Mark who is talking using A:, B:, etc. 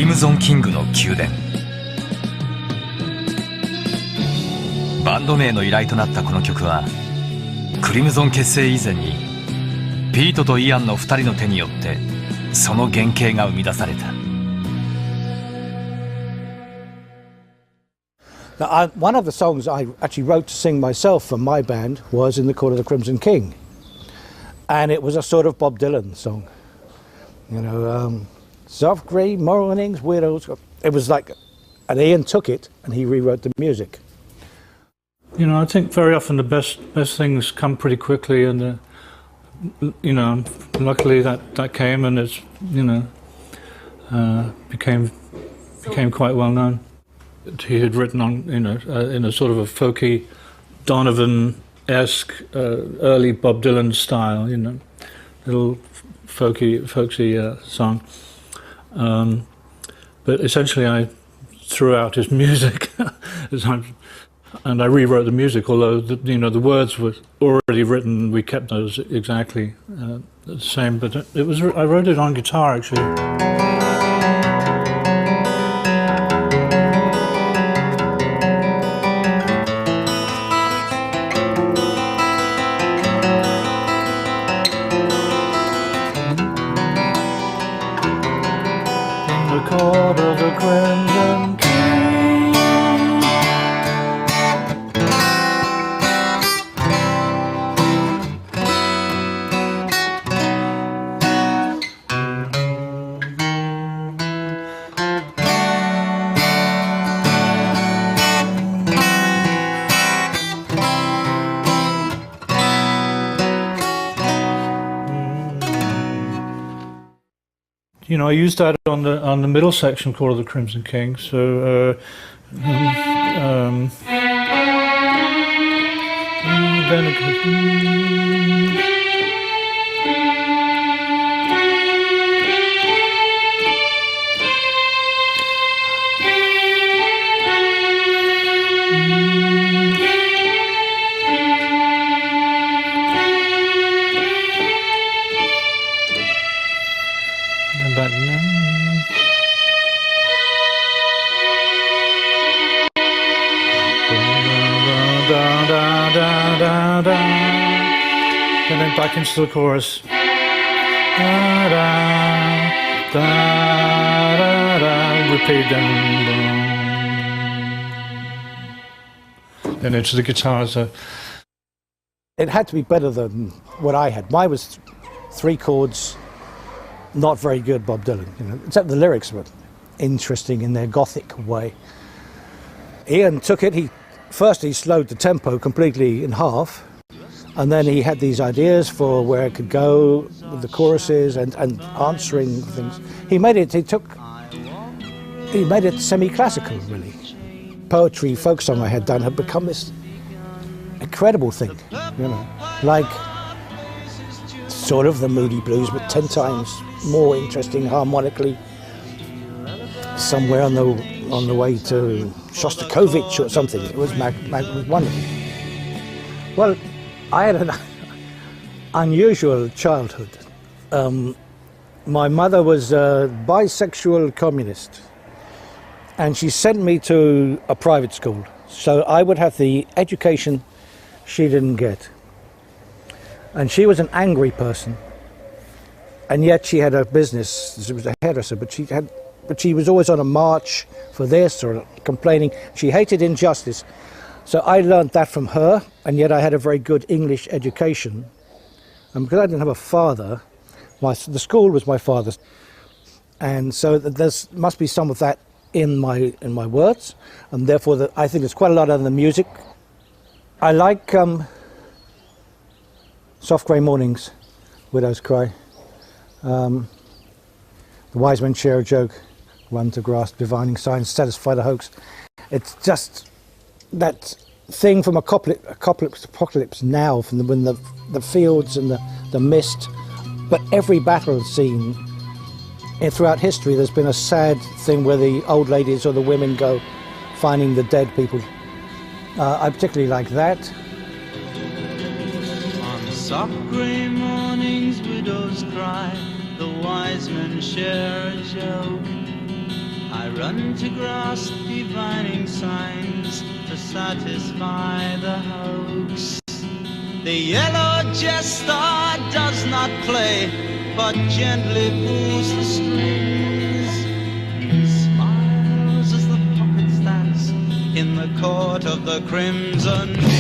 A: ムゾン・キングの宮殿。バンド名の由来となったこの曲は、クリムゾン結成以前にピートとイアンの2人の手によってその原型が生み出された。
B: One of the songs I actually wrote to sing myself for my band was In the Court of the Crimson King, and it was a sort of Bob Dylan song, you know, soft grey mornings, widows. It was like, and Ian took it and he rewrote the music.
C: You know, I think very often the best things come pretty quickly, and you know, luckily that came, and it's, you know, became quite well known. He had written on, you know, in a sort of a folky, Donovan-esque, early Bob Dylan style, you know, little folksy song. But essentially, I threw out his music, and I rewrote the music. Although you know, the words were already written, we kept those exactly the same. But it was, I wrote it on guitar actually. Court of the Crimson King. You know, I used that on the middle section called the Crimson King. So then it goes. And then back into the chorus. Repeat down. Then into the guitar. So
B: it had to be better than what I had. Mine was 3 chords, not very good Bob Dylan, you know, except the lyrics were interesting in their gothic way. Ian took it, he slowed the tempo completely in half, and then he had these ideas for where it could go with the choruses and answering things. He made it semi-classical, really. Poetry, folk song I had done had become this incredible thing, you know, like sort of the Moody Blues, but 10 times more interesting harmonically, somewhere on the way to Shostakovich or something. It was wonderful. Well, I had an unusual childhood. My mother was a bisexual communist, and she sent me to a private school, so I would have the education she didn't get. And she was an angry person, and yet she had a business. She was a hairdresser, but she was always on a march for this or complaining. She hated injustice. So I learned that from her, and yet I had a very good English education. And because I didn't have a father, the school was my father's. And so there must be some of that in my words, and therefore I think there's quite a lot of the music. I like Soft Grey Mornings, Widows Cry. The wise men share a joke, run to grasp divining signs, satisfy the hoax. It's just that thing from Apocalypse Now, from when the fields and the mist, but every battle scene throughout history there's been a sad thing where the old ladies or the women go finding the dead people. I particularly like that.
D: On soft grey mornings widows cry, the wise men share a joke. I run to grasp divining signs to satisfy the hoax. The yellow jester does not play, but gently pulls the strings. He smiles as the puppets dance in the court of the crimson.